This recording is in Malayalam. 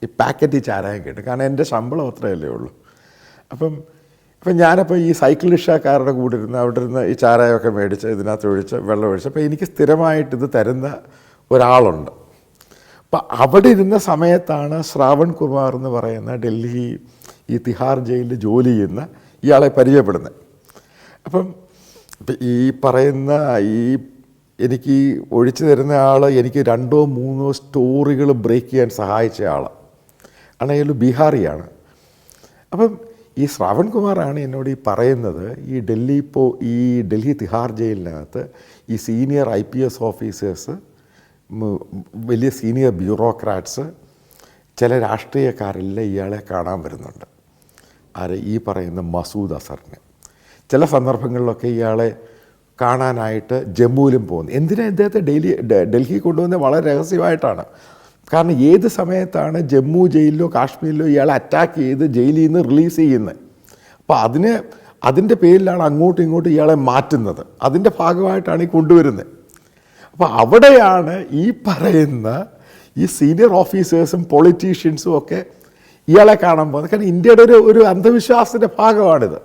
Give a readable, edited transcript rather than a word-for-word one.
ഈ പാക്കറ്റ് ചാരായം കിട്ടും. കാരണം എൻ്റെ ശമ്പളം അത്രയല്ലേ ഉള്ളൂ. അപ്പം ഞാനപ്പോൾ ഈ സൈക്കിൾ റിക്ഷക്കാരുടെ കൂടെ ഇരുന്ന് അവിടെ ഇരുന്ന് ഈ ചാരായമൊക്കെ മേടിച്ച് ഇതിനകത്ത് ഒഴിച്ച് വെള്ളം ഒഴിച്ച് അപ്പോൾ എനിക്ക് സ്ഥിരമായിട്ട് ഇത് തരുന്ന ഒരാളുണ്ട്. അപ്പം അവിടെ ഇരുന്ന സമയത്താണ് ശ്രാവൺ കുമാർ എന്ന് പറയുന്ന ഡൽഹി ഈ തിഹാർ ജയിലിൽ ജോലി ചെയ്യുന്ന ഇയാളെ പരിചയപ്പെടുന്നത്. അപ്പം ഈ പറയുന്ന എനിക്ക് ഒഴിച്ചു തരുന്ന ആൾ എനിക്ക് 2-3 സ്റ്റോറികൾ ബ്രേക്ക് ചെയ്യാൻ സഹായിച്ച ആളാണ്. അയാൾ ബീഹാറിയാണ്. അപ്പം ഈ ശ്രാവൺ കുമാറാണ് എന്നോട് ഈ പറയുന്നത്, ഈ ഡൽഹി തിഹാർ ജയിലിനകത്ത് ഈ സീനിയർ IPS ഓഫീസേഴ്സ്, വലിയ സീനിയർ ബ്യൂറോക്രാറ്റ്സ്, ചില രാഷ്ട്രീയക്കാരെല്ലാം ഇയാളെ കാണാൻ വരുന്നുണ്ട്. ഈ പറയുന്ന മസൂദ് അസറിനെ ചില സന്ദർഭങ്ങളിലൊക്കെ ഇയാളെ കാണാനായിട്ട് ജമ്മുവിലും പോകുന്നു. എന്തിനാ ഇദ്ദേഹത്തെ ഡൽഹി കൊണ്ടുവന്നത് വളരെ രഹസ്യമായിട്ടാണ്. കാരണം ഏത് സമയത്താണ് ജമ്മു ജയിലിലോ കാശ്മീരിലോ ഇയാളെ അറ്റാക്ക് ചെയ്ത് ജയിലിൽ നിന്ന് റിലീസ് ചെയ്യുന്നത്. അപ്പോൾ അതിൻ്റെ പേരിലാണ് അങ്ങോട്ടും ഇങ്ങോട്ടും ഇയാളെ മാറ്റുന്നത്. അതിൻ്റെ ഭാഗമായിട്ടാണ് ഈ കൊണ്ടുവരുന്നത്. അപ്പോൾ അവിടെയാണ് ഈ പറയുന്ന ഈ സീനിയർ ഓഫീസേഴ്സും പൊളിറ്റീഷ്യൻസും ഒക്കെ ഇയാളെ കാണാൻ പോകുന്നത്. കാരണം ഇന്ത്യയുടെ ഒരു അന്ധവിശ്വാസത്തിൻ്റെ ഭാഗമാണിത്.